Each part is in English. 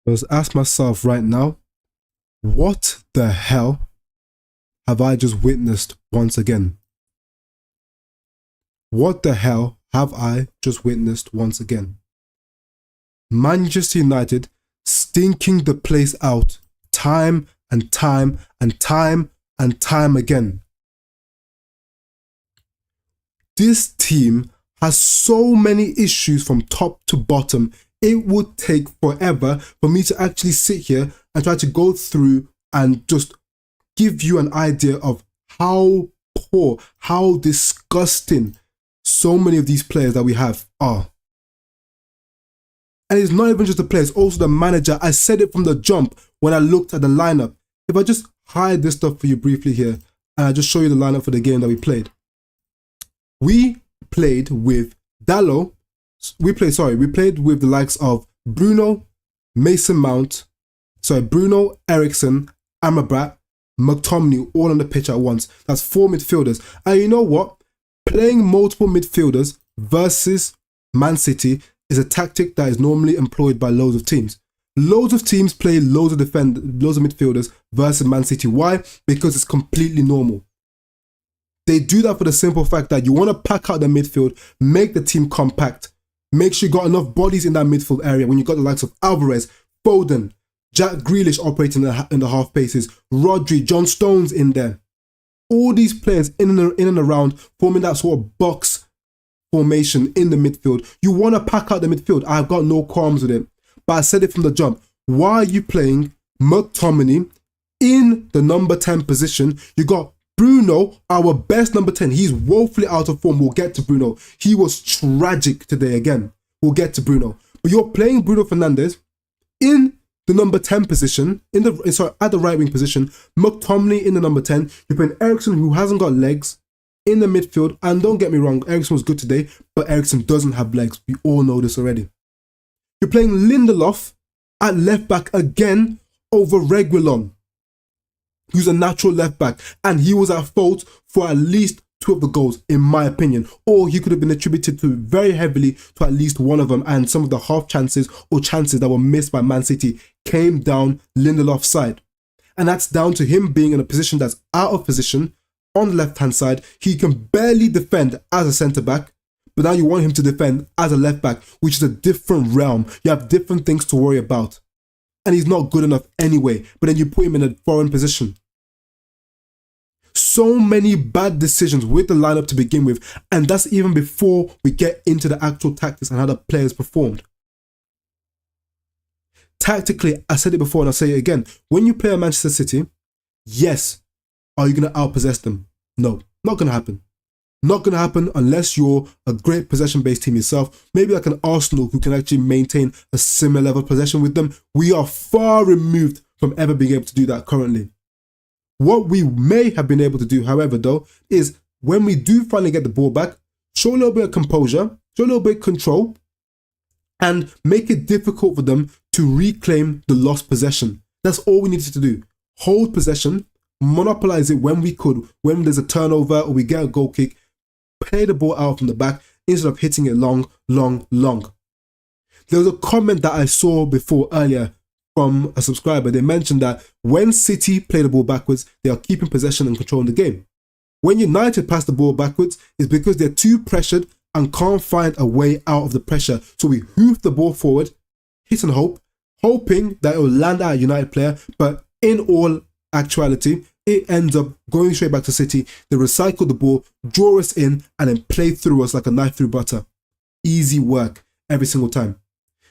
I was ask myself right now, what the hell have I just witnessed once again? What the hell have I just witnessed once again? Manchester United stinking the place out time and time and time and time again. This team has so many issues from top to bottom. It would take forever for me to actually sit here and try to go through and just give you an idea of how poor, how disgusting so many of these players that we have are. And it's not even just the players, also the manager. I said it from the jump when I looked at the lineup. If I just hide this stuff for you briefly here, and I just show you the lineup for the game that we played. We played with Dalot. We played with the likes of Bruno, Mason Mount, Bruno, Eriksen, Amrabat, McTominay, all on the pitch at once. That's 4 midfielders. And you know what? Playing multiple midfielders versus Man City is a tactic that is normally employed by loads of teams. Loads of teams play loads of midfielders versus Man City. Why? Because it's completely normal. They do that for the simple fact that you want to pack out the midfield, make the team compact, make sure you got enough bodies in that midfield area when you got the likes of Alvarez, Foden, Jack Grealish operating in the half paces, Rodri, John Stones in there. All these players in and around forming that sort of box formation in the midfield. You want to pack out the midfield. I've got no qualms with it. But I said it from the jump. Why are you playing McTominay in the number 10 position? You got Bruno, our best number 10. He's woefully out of form. We'll get to Bruno. He was tragic today again. We'll get to Bruno. But you're playing Bruno Fernandes in the number 10 position, at the right wing position. McTominay in the number 10. You're playing Eriksen, who hasn't got legs, in the midfield. And don't get me wrong, Eriksen was good today, but Eriksen doesn't have legs. We all know this already. You're playing Lindelof at left back again over Reguilon, who's a natural left back, and he was at fault for at least 2 of the goals, in my opinion. Or he could have been attributed to very heavily to at least one of them, and some of the half chances or chances that were missed by Man City came down Lindelof's side. And that's down to him being in a position that's out of position on the left-hand side. He can barely defend as a centre-back, but now you want him to defend as a left-back, which is a different realm. You have different things to worry about. And he's not good enough anyway, but then you put him in a foreign position. So many bad decisions with the lineup to begin with, and that's even before we get into the actual tactics and how the players performed. Tactically, I said it before and I'll say it again. When you play at Manchester City, yes, are you going to outpossess them? No, not going to happen. Not going to happen unless you're a great possession-based team yourself. Maybe like an Arsenal who can actually maintain a similar level of possession with them. We are far removed from ever being able to do that currently. What we may have been able to do, however, though, is when we do finally get the ball back, show a little bit of composure, show a little bit of control, and make it difficult for them to reclaim the lost possession. That's all we needed to do. Hold possession, monopolize it when we could, when there's a turnover or we get a goal kick, play the ball out from the back instead of hitting it long. There was a comment that I saw before earlier from a subscriber. They mentioned that when City play the ball backwards, they are keeping possession and controlling the game. When United pass the ball backwards, it's because they're too pressured and can't find a way out of the pressure. So we hoof the ball forward, hit and hope, hoping that it will land at a United player, but in all actuality, it ends up going straight back to City. They recycle the ball, draw us in, and then play through us like a knife through butter. Easy work every single time.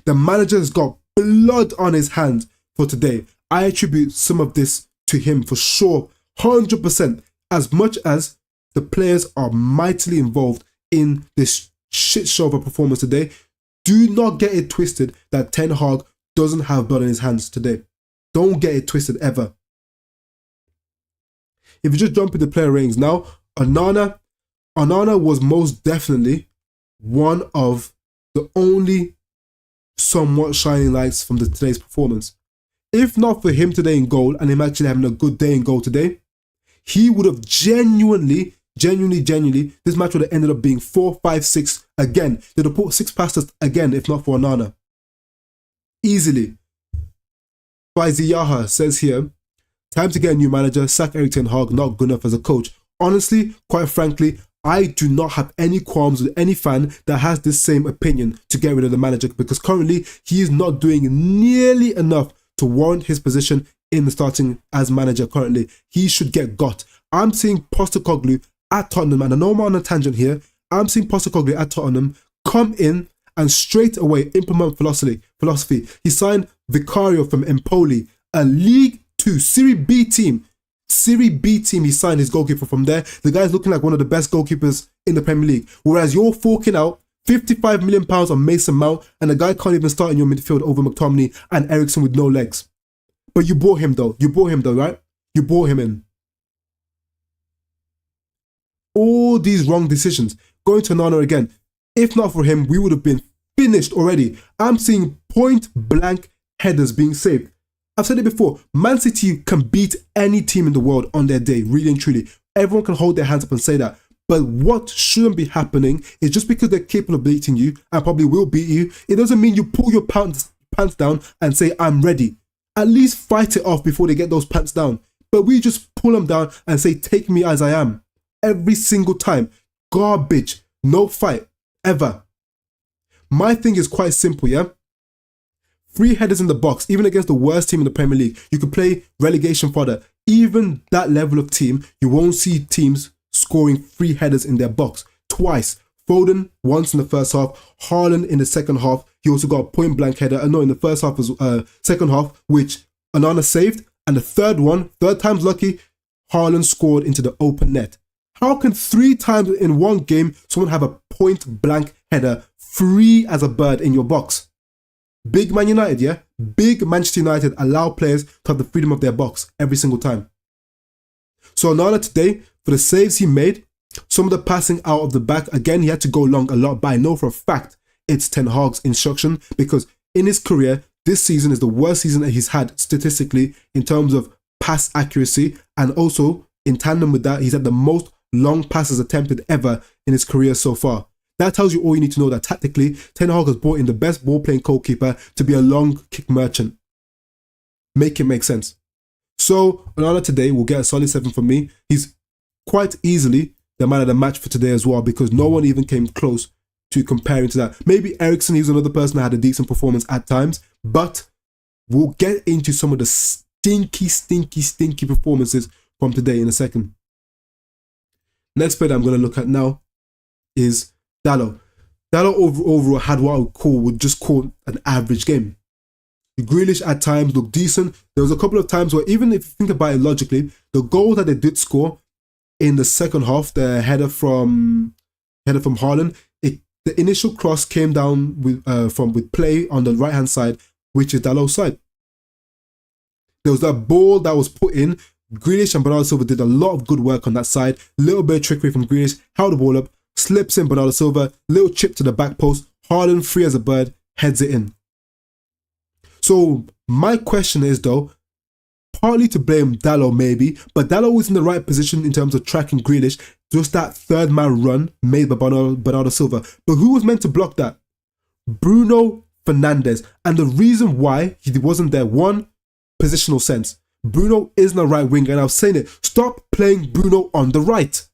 The manager has got blood on his hands for today. I attribute some of this to him for sure, 100%, as much as the players are mightily involved in this shit show of a performance today. Do not get it twisted that Ten Hag doesn't have blood in his hands today. Don't get it twisted ever. If you just jump into player ratings now, Onana was most definitely one of the only somewhat shining lights from today's performance. If not for him today in goal and him actually having a good day in goal today, he would have genuinely, this match would have ended up being 4-5-6 again. They'd have put 6 past us again if not for Onana. Easily. Faiziyaha says here, time to get a new manager, sack Erik Ten Hag, not good enough as a coach. Honestly, quite frankly, I do not have any qualms with any fan that has this same opinion to get rid of the manager, because currently he is not doing nearly enough to warrant his position in the starting as manager currently. He should get got. I'm seeing Postecoglou at Tottenham, and I know I'm on a tangent here. I'm seeing Postecoglou at Tottenham come in and straight away implement philosophy. He signed Vicario from Empoli, a League 2 Serie B team. He signed his goalkeeper from there. The guy's looking like one of the best goalkeepers in the Premier League. Whereas you're forking out £55 million on Mason Mount, and the guy can't even start in your midfield over McTominay and Eriksen with no legs. But you bought him though, right? You bought him in. All these wrong decisions. Going to Nana again. If not for him, we would have been finished already. I'm seeing point blank headers being saved. I've said it before, Man City can beat any team in the world on their day, really and truly. Everyone can hold their hands up and say that. But what shouldn't be happening is just because they're capable of beating you and probably will beat you, it doesn't mean you pull your pants down and say, I'm ready. At least fight it off before they get those pants down. But we just pull them down and say, take me as I am. Every single time. Garbage. No fight. Ever. My thing is quite simple, yeah? 3 headers in the box, even against the worst team in the Premier League. You could play relegation fodder. Even that level of team, you won't see teams scoring 3 headers in their box. Twice. Foden once in the first half, Haaland in the second half. He also got a point blank header. No, in the first half was second half, which Onana saved. And the third time's lucky, Haaland scored into the open net. How can 3 times in one game someone have a point blank header free as a bird in your box? Big Man United, yeah? Big Manchester United allow players to have the freedom of their box every single time. So Onana today, for the saves he made, some of the passing out of the back, again, he had to go long a lot, but I know for a fact it's Ten Hag's instruction, because in his career, this season is the worst season that he's had statistically in terms of pass accuracy, and also in tandem with that, he's had the most long passes attempted ever in his career so far. That tells you all you need to know, that tactically, Ten Hag has brought in the best ball-playing goalkeeper to be a long kick merchant. Make it make sense. So, Onana today will get a solid 7 from me. He's quite easily the man of the match for today as well, because no one even came close to comparing to that. Maybe Eriksen, he's another person that had a decent performance at times, but we'll get into some of the stinky performances from today in a second. Next player that I'm going to look at now is Dalot. Dalot overall had what I would just call an average game. Grealish at times looked decent. There was a couple of times where, even if you think about it logically, the goal that they did score in the second half, the header from Haaland, the initial cross came down with play on the right hand side, which is Dalot's side. There was that ball that was put in. Grealish and Bernardo Silva did a lot of good work on that side. Little bit of trickery from Grealish, held the ball up, slips in Bernardo Silva, little chip to the back post, Haaland free as a bird, heads it in. So my question is though, partly to blame Dalot maybe, but Dalot was in the right position in terms of tracking Grealish, just that third man run made by Bernardo Silva. But who was meant to block that? Bruno Fernandes. And the reason why he wasn't there, one, positional sense. Bruno isn't a right winger, and I was saying it, stop playing Bruno on the right.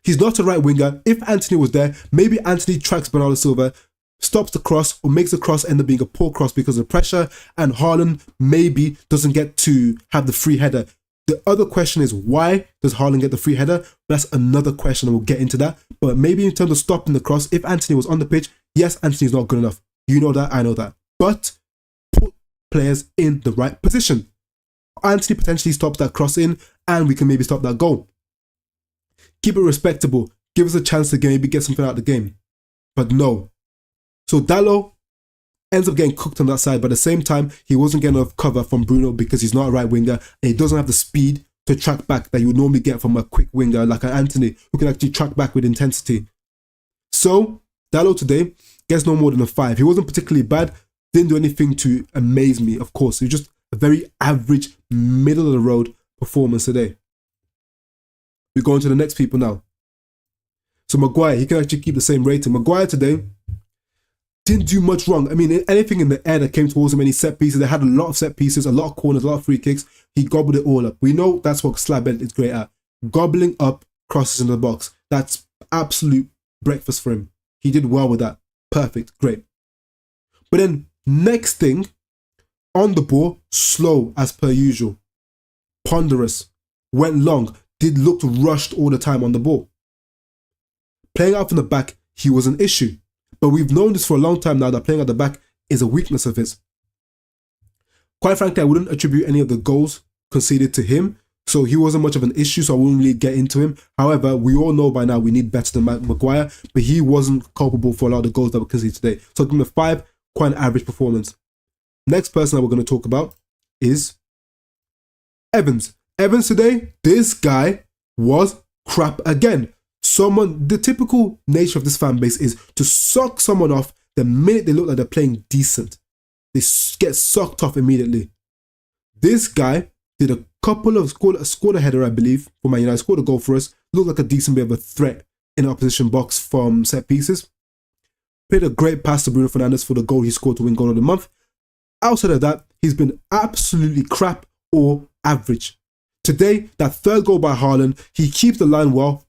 He's not a right winger. If Anthony was there, maybe Anthony tracks Bernardo Silva, stops the cross, or makes the cross end up being a poor cross because of pressure, and Haaland maybe doesn't get to have the free header. The other question is, why does Haaland get the free header? That's another question, and we'll get into that. But maybe in terms of stopping the cross, if Anthony was on the pitch, yes, Anthony's not good enough. You know that, I know that. But put players in the right position. Anthony potentially stops that cross in, and we can maybe stop that goal. Keep it respectable. Give us a chance to maybe get something out of the game. But no. So Dalot ends up getting cooked on that side, but at the same time, he wasn't getting enough cover from Bruno because he's not a right winger, and he doesn't have the speed to track back that you would normally get from a quick winger like an Anthony, who can actually track back with intensity. So Dalot today gets no more than a 5. He wasn't particularly bad, didn't do anything to amaze me, of course. He was just a very average, middle of the road performance today. We go on to the next people now. So Maguire, he can actually keep the same rating. Maguire today, Didn't do much wrong. I mean, anything in the air that came towards him, any set pieces, they had a lot of set pieces, a lot of corners, a lot of free kicks. He gobbled it all up. We know that's what Slabhead is great at. Gobbling up crosses into the box. That's absolute breakfast for him. He did well with that. Perfect. Great. But then next thing, on the ball, slow as per usual. Ponderous. Went long. Looked rushed all the time on the ball. Playing out from the back, he was an issue. But we've known this for a long time now that playing at the back is a weakness of his. Quite frankly, I wouldn't attribute any of the goals conceded to him. So he wasn't much of an issue, so I wouldn't really get into him. However, we all know by now we need better than Maguire, but he wasn't culpable for a lot of the goals that were conceded today. So give him a 5, quite an average performance. Next person that we're going to talk about is Evans. Evans today, this guy was crap again. The typical nature of this fan base is to suck someone off the minute they look like they're playing decent. They get sucked off immediately. This guy did a couple of, scored a header, I believe, for Man United, scored a goal for us, looked like a decent bit of a threat in the opposition box from set pieces. Played a great pass to Bruno Fernandes for the goal he scored to win goal of the month. Outside of that, he's been absolutely crap or average. Today, that third goal by Haaland, he keeps the line well,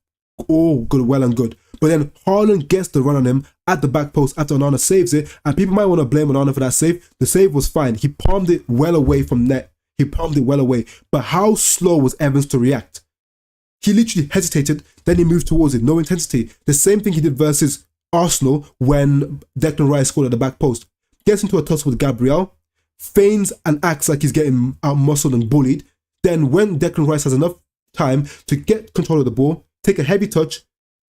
all good, well and good. But then Haaland gets the run on him at the back post after Onana saves it, and people might want to blame Onana for that save. The save was fine. He palmed it well away from net. He palmed it well away. But how slow was Evans to react? He literally hesitated, then he moved towards it, no intensity. The same thing he did versus Arsenal when Declan Rice scored at the back post. Gets into a tussle with Gabriel, feigns and acts like he's getting out-muscled and bullied. Then when Declan Rice has enough time to get control of the ball, take a heavy touch,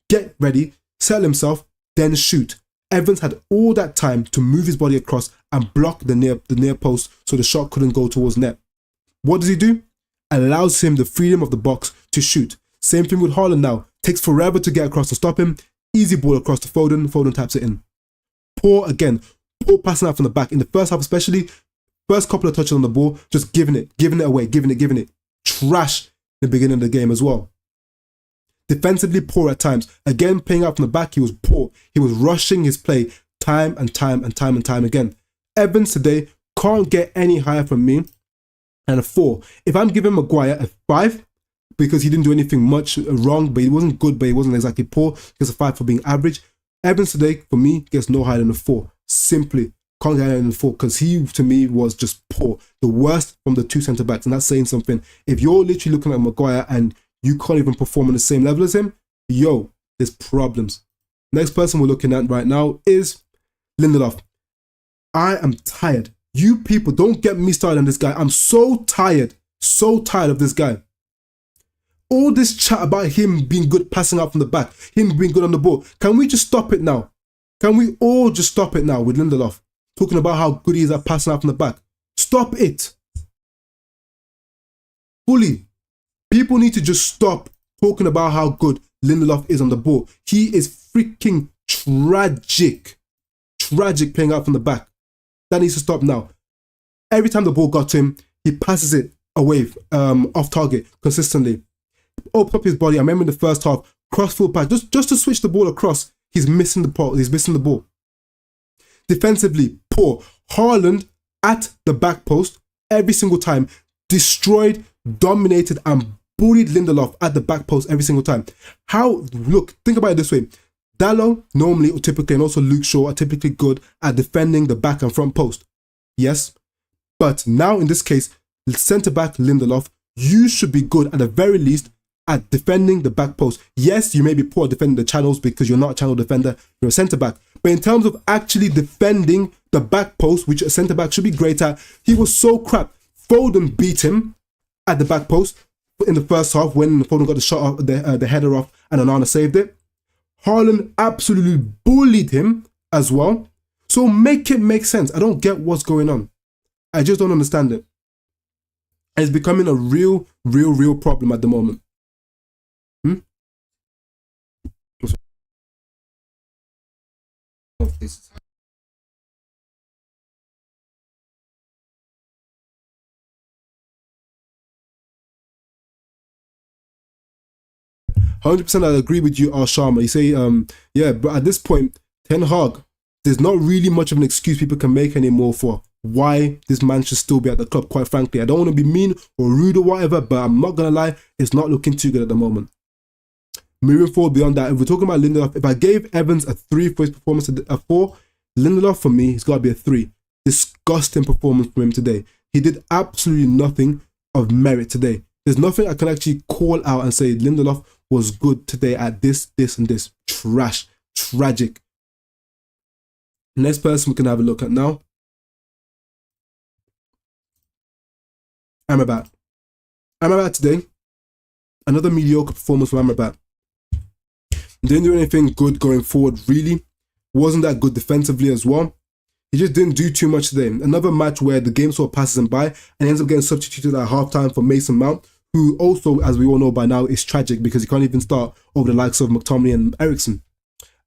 get ready, settle himself, then shoot. Evans had all that time to move his body across and block the near post so the shot couldn't go towards net. What does he do? Allows him the freedom of the box to shoot. Same thing with Haaland now. Takes forever to get across to stop him. Easy ball across to Foden. Foden taps it in. Poor again. Poor passing out from the back. In the first half especially, first couple of touches on the ball, just giving it away, giving it. Trash in the beginning of the game as well. Defensively poor at times. Again, playing out from the back, he was poor. He was rushing his play time and time again. Evans today can't get any higher from me than a 4. If I'm giving Maguire a 5, because he didn't do anything much wrong, but he wasn't good, but he wasn't exactly poor, it's a 5 for being average. Evans today, for me, gets no higher than a 4. Simply can't get higher than a 4 because he, to me, was just poor. The worst from the 2 centre-backs, and that's saying something. If you're literally looking at Maguire and you can't even perform on the same level as him, yo, there's problems. Next person we're looking at right now is Lindelof. I am tired. You people, don't get me started on this guy. I'm so tired of this guy. All this chat about him being good passing out from the back, him being good on the ball. Can we just stop it now? Can we all just stop it now with Lindelof? Talking about how good he is at passing out from the back. Stop it. Fully. People need to just stop talking about how good Lindelof is on the ball. He is freaking tragic. Tragic playing out from the back. That needs to stop now. Every time the ball got to him, he passes it away, off target consistently. Opens up his body. I remember in the first half, cross-field pass, just to switch the ball across. He's missing the ball. Defensively, poor. Haaland at the back post every single time. Destroyed, dominated, and bullied Lindelof at the back post every single time. Look, think about it this way. Dalot, normally, or typically, and also Luke Shaw are typically good at defending the back and front post. Yes. But now, in this case, centre-back Lindelof, you should be good at the very least at defending the back post. Yes, you may be poor at defending the channels because you're not a channel defender, you're a centre-back. But in terms of actually defending the back post, which a centre-back should be great at, he was so crap. Foden beat him at the back post in the first half when Foden got the shot off, the header off, and Onana saved it. Haaland absolutely bullied him as well. So make it make sense. I don't get what's going on. I just don't understand it. It's becoming a real problem at the moment. 100% I agree with you, Sharma. You say, yeah, but at this point, Ten Hag, there's not really much of an excuse people can make anymore for why this man should still be at the club, quite frankly. I don't want to be mean or rude or whatever, but I'm not going to lie, it's not looking too good at the moment. Moving forward beyond that, if we're talking about Lindelof, if I gave Evans a 3 for his performance, a 4, Lindelof for me, he's got to be a 3. Disgusting performance from him today. He did absolutely nothing of merit today. There's nothing I can actually call out and say Lindelof was good today at this, and this. Trash. Tragic. Next person we can have a look at now. Amrabat. Amrabat today, another mediocre performance from Amrabat. Didn't do anything good going forward, really. Wasn't that good defensively as well. He just didn't do too much today. Another match where the game sort of passes him by and he ends up getting substituted at halftime for Mason Mount, who also, as we all know by now, is tragic because he can't even start over the likes of McTominay and Eriksen.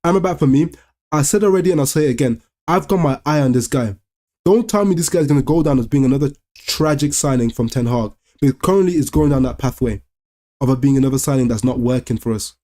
Amrabat for me, I said already and I'll say it again, I've got my eye on this guy. Don't tell me this guy's going to go down as being another tragic signing from Ten Hag, because currently it's going down that pathway of it being another signing that's not working for us.